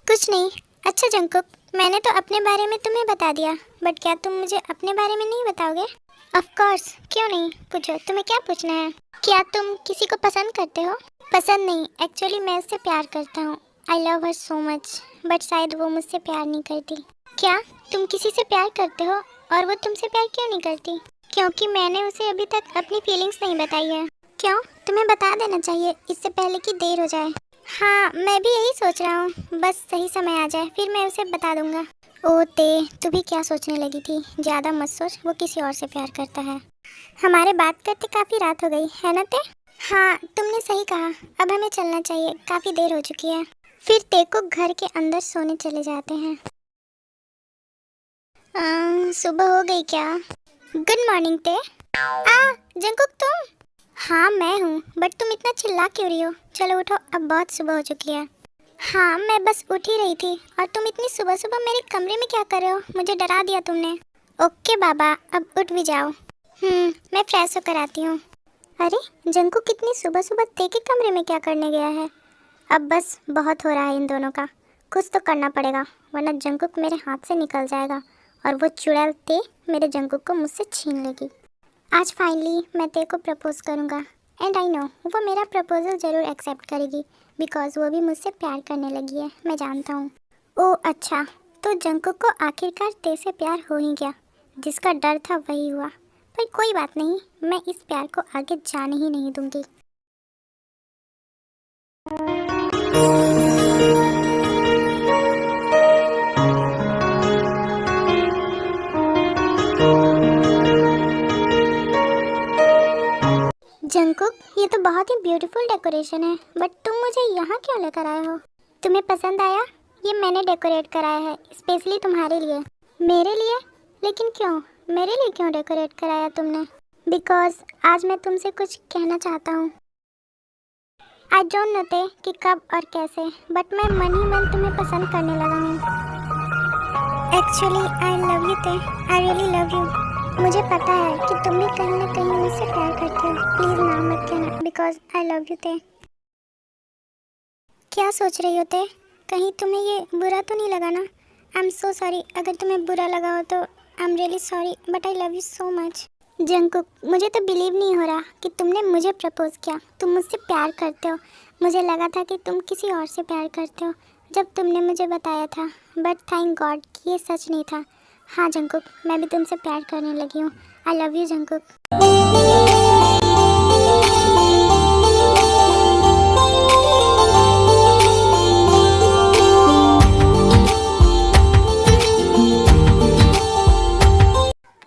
कुछ नहीं। अच्छा जंगकुक, मैंने तो अपने बारे में तुम्हें बता दिया, बट क्या तुम मुझे अपने बारे में नहीं बताओगे? ऑफ कोर्स, क्यों नहीं, पूछो, तुम्हें क्या पूछना है? क्या तुम किसी को पसंद करते हो? पसंद नहीं, एक्चुअली मैं उससे प्यार करता हूँ। I love her so much, but शायद वो मुझसे प्यार नहीं करती। क्या तुम किसी से प्यार करते हो, और वो तुमसे प्यार क्यों नहीं करती? क्योंकि मैंने उसे अभी तक अपनी फीलिंग्स नहीं बताई है। क्यों? तुम्हें बता देना चाहिए, इससे पहले कि देर हो जाए। हाँ, मैं भी यही सोच रहा हूँ, बस सही समय आ जाए फिर मैं उसे बता दूंगा। ओ ते, तू भी क्या सोचने लगी थी? ज़्यादा मत सोच, वो किसी और से प्यार करता है। हमारे बात करते काफ़ी रात हो गई है ना ते? हाँ, तुमने सही कहा, अब हमें चलना चाहिए, काफ़ी देर हो चुकी है। फिर ते को घर के अंदर सोने चले जाते हैं। सुबह हो गई क्या? गुड मॉर्निंग ते। जंगकुक तुम? हाँ मैं हूँ, बट तुम इतना चिल्ला क्यों रही हो? चलो उठो, अब बहुत सुबह हो चुकी है। हाँ, मैं बस उठ ही रही थी, और तुम इतनी सुबह सुबह मेरे कमरे में क्या कर रहे हो? मुझे डरा दिया तुमने। ओके बाबा, अब उठ भी जाओ। मैं फ्रेश होकर आती हूँ। अरे, जंगकुक कितनी सुबह सुबह ते के कमरे में क्या करने गया है? अब बस बहुत हो रहा है इन दोनों का, कुछ तो करना पड़ेगा, वरना जंगकुक मेरे हाथ से निकल जाएगा, और वो चुड़ैल ते मेरे जंगकुक को मुझसे छीन लेगी। आज फाइनली मैं ते को प्रपोज करूँगा, एंड आई नो वो मेरा प्रपोजल ज़रूर एक्सेप्ट करेगी, बिकॉज वो भी मुझसे प्यार करने लगी है, मैं जानता हूँ। ओह अच्छा, तो जंगकुक को आखिरकार ते से प्यार हो ही गया। जिसका डर था वही हुआ, पर कोई बात नहीं, मैं इस प्यार को आगे जाने ही नहीं दूँगी। जंगकुक, ये तो बहुत ही ब्यूटीफुल डेकोरेशन है, बट तुम मुझे यहाँ क्यों लेकर आए हो? तुम्हें पसंद आया? ये मैंने डेकोरेट कराया है स्पेशली तुम्हारे लिए। मेरे लिए? लेकिन क्यों? मेरे लिए क्यों डेकोरेट कराया तुमने? बिकॉज आज मैं तुमसे कुछ कहना चाहता हूँ। आई डोंट नो ते कि कब और कैसे, बट मैं मन ही मन तुम्हें पसंद करने लगा हूँ। एक्चुअली आई लव यू ते, आई रियली लव यू। मुझे पता है कि तुम भी कहीं ना कहीं मुझसे प्यार करते हो। प्लीज़ ना मत कहना, बिकॉज आई लव यू ते। क्या सोच रही हो ते? कहीं तुम्हें ये बुरा तो नहीं लगा ना? आई एम सो सॉरी अगर तुम्हें बुरा लगा हो तो। I am really sorry but I love you so much. Jungkook, मुझे तो बिलीव नहीं हो रहा कि तुमने मुझे प्रपोज किया। तुम मुझसे प्यार करते हो। मुझे लगा था कि तुम किसी और से प्यार करते हो जब तुमने मुझे बताया था, बट थैंक गॉड कि ये सच नहीं था। हाँ जंकुक, मैं भी तुमसे प्यार करने लगी हूँ। आई लव यू जंकुक।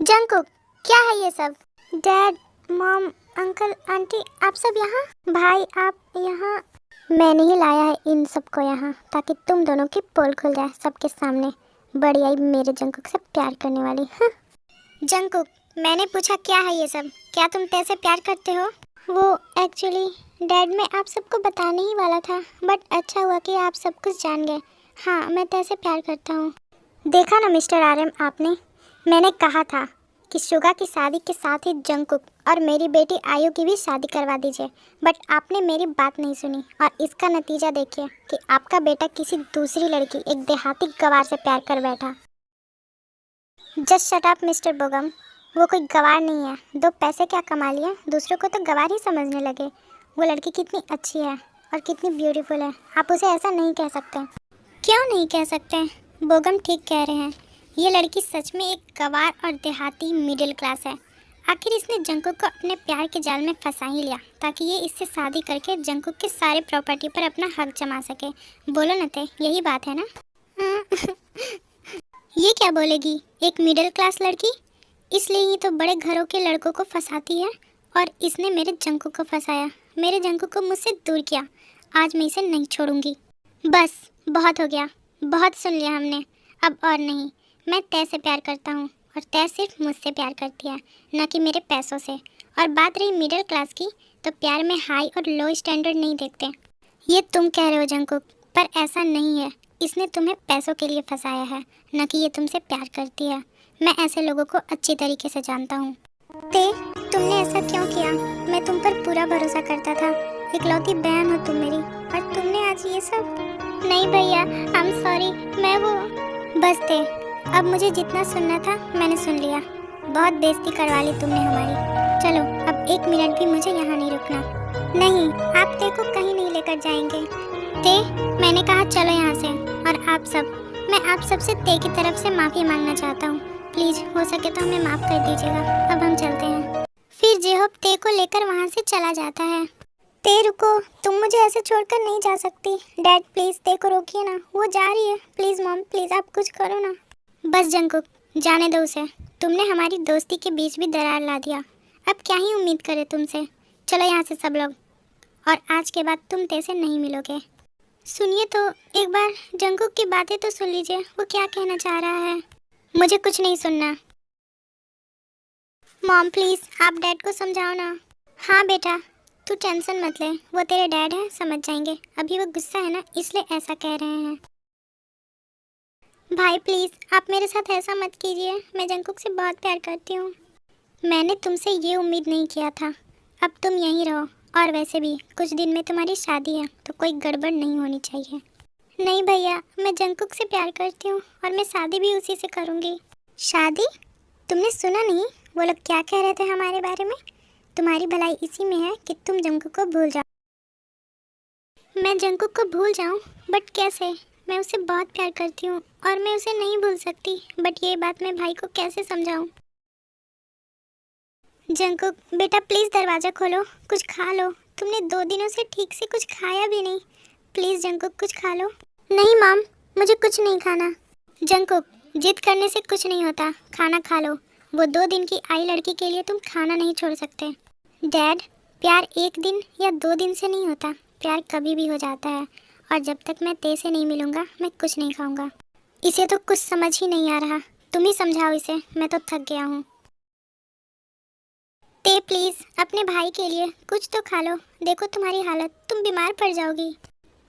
जंकुक, क्या है ये सब? डैड, मॉम, अंकल, आंटी, आप सब यहाँ? भाई आप यहाँ? मैंने ही लाया है इन सबको यहाँ ताकि तुम दोनों की पोल खुल जाए सबके सामने। बड़ी आई मेरे जंकुक से प्यार करने वाली। हाँ। जंकुक, मैंने पूछा क्या है ये सब? क्या तुम तैसे प्यार करते हो? वो एक्चुअली डैड, मैं आप सबको बताने ही वाला था, बट अच्छा हुआ कि आप सब कुछ जान गए। हाँ, मैं तैसे प्यार करता हूँ। देखा ना मिस्टर आर्यन, आपने, मैंने कहा था कि शुगा की शादी के साथ ही जंकुक और मेरी बेटी आयु की भी शादी करवा दीजिए, बट आपने मेरी बात नहीं सुनी और इसका नतीजा देखिए कि आपका बेटा किसी दूसरी लड़की, एक देहाती गवार से प्यार कर बैठा। जस्ट शट अप मिस्टर बोगम, वो कोई गवार नहीं है। दो पैसे क्या कमा लिए, दूसरों को तो गवार ही समझने लगे। वो लड़की कितनी अच्छी है और कितनी ब्यूटीफुल है, आप उसे ऐसा नहीं कह सकते। क्यों नहीं कह सकते? बोगम ठीक कह रहे हैं, ये लड़की सच में एक गवार और देहाती मिडिल क्लास है। आखिर इसने जंकुक को अपने प्यार के जाल में फंसा ही लिया ताकि ये इससे शादी करके जंकुक के सारे प्रॉपर्टी पर अपना हक जमा सके। बोलो न ते, यही बात है ना? ये क्या बोलेगी, एक मिडिल क्लास लड़की? इसलिए ही तो बड़े घरों के लड़कों को फंसाती है और इसने मेरे जंकुक को फंसाया, मेरे जंकुक को मुझसे दूर किया। आज मैं इसे नहीं छोड़ूंगी। बस बहुत हो गया, बहुत सुन लिया हमने, अब और नहीं। मैं तय से प्यार करता हूँ और तय सिर्फ मुझसे प्यार करती है, न कि मेरे पैसों से। और बात रही मिडिल क्लास की, तो प्यार में हाई और लो स्टैंडर्ड नहीं देखते। ये तुम कह रहे हो जंकुक, पर ऐसा नहीं है। इसने तुम्हें पैसों के लिए फंसाया है, न कि ये तुमसे प्यार करती है। मैं ऐसे लोगों को अच्छी तरीके से जानता हूँ। ते, तुमने ऐसा क्यों किया? मैं तुम पर पूरा भरोसा करता था। इकलौती बहन हो तुम मेरी, और तुमने आज ये सब। नहीं भैया, आई एम सॉरी। मैं वो बस ते, अब मुझे जितना सुनना था मैंने सुन लिया। बहुत बेइज्जती करवा ली तुमने हमारी। चलो, अब 1 मिनट भी मुझे यहाँ नहीं रुकना। नहीं, आप ते को कहीं नहीं लेकर जाएंगे। ते, मैंने कहा चलो यहाँ से। और आप सब, मैं आप सबसे ते की तरफ से माफ़ी मांगना चाहता हूँ। प्लीज़ हो सके तो हमें माफ़ कर दीजिएगा। अब हम चलते हैं। फिर जेहोब ते को लेकर वहाँ से चला जाता है। ते रुको, तुम मुझे ऐसे छोड़कर नहीं जा सकती। डैड प्लीज़ ते को रोकिए ना, वो जा रही है। प्लीज़ मॉम, प्लीज़ आप कुछ करो ना। बस जंकुक, जाने दो उसे। तुमने हमारी दोस्ती के बीच भी दरार ला दिया। अब क्या ही उम्मीद करें तुमसे। चलो यहाँ से सब लोग, और आज के बाद तुम ते से नहीं मिलोगे। सुनिए तो, एक बार जंकुक की बातें तो सुन लीजिए, वो क्या कहना चाह रहा है। मुझे कुछ नहीं सुनना। मॉम प्लीज़, आप डैड को समझाओ ना। हाँ बेटा, तू टेंशन मत ले, वो तेरे डैड हैं, समझ जाएंगे। अभी वो गुस्सा है ना, इसलिए ऐसा कह रहे हैं। भाई प्लीज़, आप मेरे साथ ऐसा मत कीजिए। मैं जंकुक से बहुत प्यार करती हूँ। मैंने तुमसे ये उम्मीद नहीं किया था। अब तुम यहीं रहो, और वैसे भी कुछ दिन में तुम्हारी शादी है, तो कोई गड़बड़ नहीं होनी चाहिए। नहीं भैया, मैं जंकुक से प्यार करती हूँ और मैं शादी भी उसी से करूँगी। शादी? तुमने सुना नहीं वो लोग क्या कह रहे थे हमारे बारे में? तुम्हारी भलाई इसी में है कि तुम जंकुक को भूल जाओ। मैं जंकुक को भूल जाऊँ? बट कैसे? मैं उसे बहुत प्यार करती हूँ और मैं उसे नहीं भूल सकती। बट ये बात मैं भाई को कैसे समझाऊँ? जंकुक बेटा, प्लीज़ दरवाज़ा खोलो, कुछ खा लो। तुमने 2 दिनों से ठीक से कुछ खाया भी नहीं। प्लीज़ जंकुक, कुछ खा लो। नहीं मॉम, मुझे कुछ नहीं खाना। जंकुक, जिद करने से कुछ नहीं होता, खाना खा लो। वो 2 दिन की आई लड़की के लिए तुम खाना नहीं छोड़ सकते। डैड, प्यार 1 दिन या 2 दिन से नहीं होता, प्यार कभी भी हो जाता है। और जब तक मैं ते से नहीं मिलूँगा, मैं कुछ नहीं खाऊँगा। इसे तो कुछ समझ ही नहीं आ रहा। तुम ही समझाओ इसे, मैं तो थक गया हूँ। ते प्लीज़ अपने भाई के लिए कुछ तो खा लो। देखो तुम्हारी हालत, तुम बीमार पड़ जाओगी।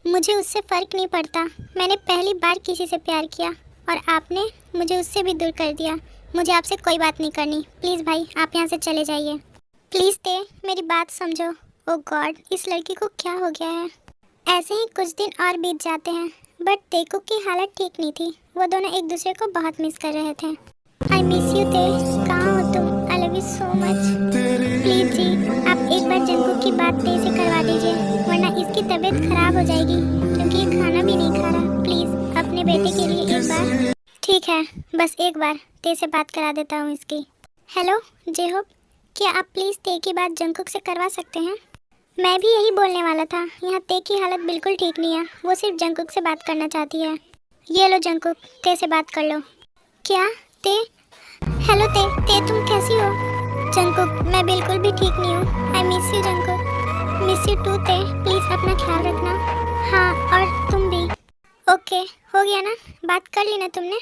मुझे उससे फ़र्क नहीं पड़ता। मैंने पहली बार किसी से प्यार किया और आपने मुझे उससे भी दूर कर दिया। मुझे आपसे कोई बात नहीं करनी। प्लीज़ भाई आप यहाँ से चले जाइए। प्लीज़ ते मेरी बात समझो। ओ गॉड, इस लड़की को क्या हो गया है। ऐसे ही कुछ दिन और बीत जाते हैं बट तेकू की हालत ठीक नहीं थी। वो दोनों एक दूसरे को बहुत मिस कर रहे थे। आई मिस यू ते, कहाँ हो तुम? I love you so much. Please ji आप एक बार जंकुक की बात ते से करवा दीजिए, वरना इसकी तबीयत खराब हो जाएगी क्योंकि ये खाना भी नहीं खा रहा। प्लीज़ अपने बेटे के लिए एक बार। ठीक है, बस एक बार ते से बात करा देता हूँ इसकी। हेलो जेहोब, क्या आप प्लीज़ ते की बात जंकुक से करवा सकते हैं? मैं भी यही बोलने वाला था। यहाँ ते की हालत बिल्कुल ठीक नहीं है। वो सिर्फ जंकुक से बात करना चाहती है। ये लो जंकुक, ते से बात कर लो। क्या ते? हेलो ते तुम कैसी हो? जंकुक मैं बिल्कुल भी ठीक नहीं हूँ। I miss you Jungkook. Miss you too Tae, please अपना ख्याल रखना। हाँ और तुम भी। ओके हो गया ना, बात कर ली ना तुमने?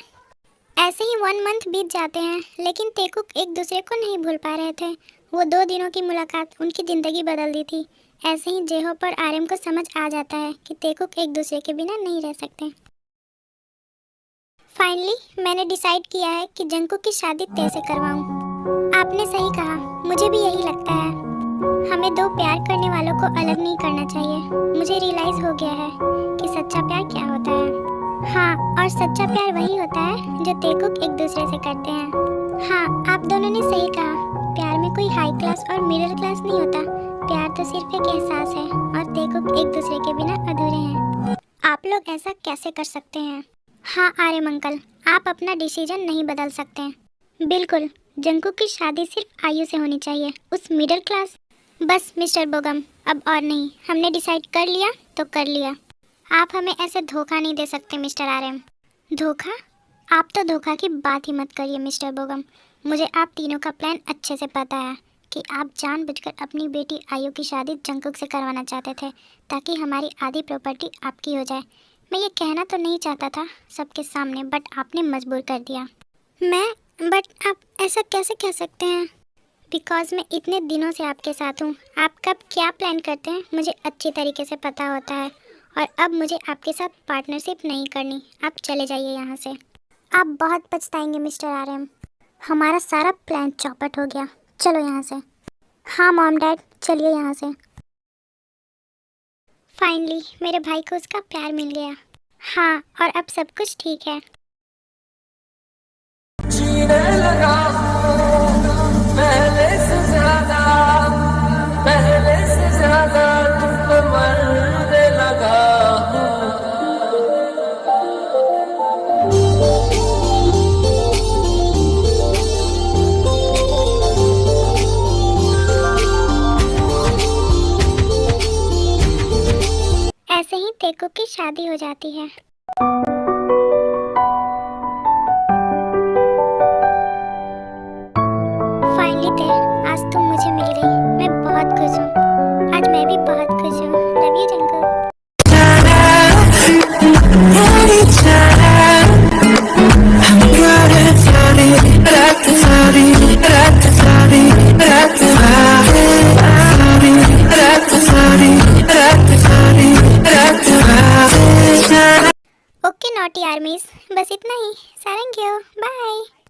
ऐसे ही 1 मंथ बीत जाते हैं लेकिन तेकुक एक दूसरे को नहीं भूल पा रहे थे। वो 2 दिनों की मुलाकात उनकी ज़िंदगी बदल दी थी। ऐसे ही जेहोप और आर्यम को समझ आ जाता है कि तेकुक एक दूसरे के बिना नहीं रह सकते। फाइनली मैंने डिसाइड किया है कि जंकुक की शादी ते से करवाऊँ। आपने सही कहा, मुझे भी यही लगता है। हमें 2 प्यार करने वालों को अलग नहीं करना चाहिए। मुझे रियलाइज़ हो गया है कि सच्चा प्यार क्या होता है। हाँ, और सच्चा प्यार वही होता है जो तेकुक एक दूसरे से करते हैं। हाँ, आप दोनों ने सही कहा। प्यार में कोई हाई क्लास और मिडिल क्लास नहीं होता। प्यार तो सिर्फ एक एहसास है और तेकुक एक दूसरे के बिना अधूरे हैं। आप लोग ऐसा कैसे कर सकते हैं? हाँ आर्यम अंकल, आप अपना डिसीजन नहीं बदल सकते हैं। बिल्कुल, जंकुक की शादी सिर्फ आयु से होनी चाहिए, उस मिडिल क्लास। बस मिस्टर बोगम, अब और नहीं। हमने डिसाइड कर लिया तो कर लिया। आप हमें ऐसे धोखा नहीं दे सकते मिस्टर आर्यम। धोखा? आप तो धोखा की बात ही मत करिए मिस्टर बोगम। मुझे आप तीनों का प्लान अच्छे से पता है कि आप जानबूझकर अपनी बेटी आयु की शादी जंकुक से करवाना चाहते थे ताकि हमारी आधी प्रॉपर्टी आपकी हो जाए। मैं ये कहना तो नहीं चाहता था सबके सामने, बट आपने मजबूर कर दिया। बट आप ऐसा कैसे कह सकते हैं? बिकॉज मैं इतने दिनों से आपके साथ हूँ। आप कब क्या प्लान करते हैं मुझे अच्छी तरीके से पता होता है और अब मुझे आपके साथ पार्टनरशिप नहीं करनी। आप चले जाइए यहाँ से। आप बहुत पछताएंगे मिस्टर आर्यम। हमारा सारा प्लान चौपट हो गया। चलो यहाँ से। हाँ मॉम डैड, चलिए यहाँ से। फाइनली मेरे भाई को उसका प्यार मिल गया। हाँ, और अब सब कुछ ठीक है। जीने लगा पहले से ज्यादा तुमको मरने लगा। ऐसे ही तेकुक की शादी हो जाती है। फाइनली ते, आज तुम मुझे मिल गई। मैं बहुत खुश हूँ। आज मैं भी बहुत खुश हूँ। Love you Jungkook. Okay naughty आर्मीज, बस इतना ही। सारंग बाय।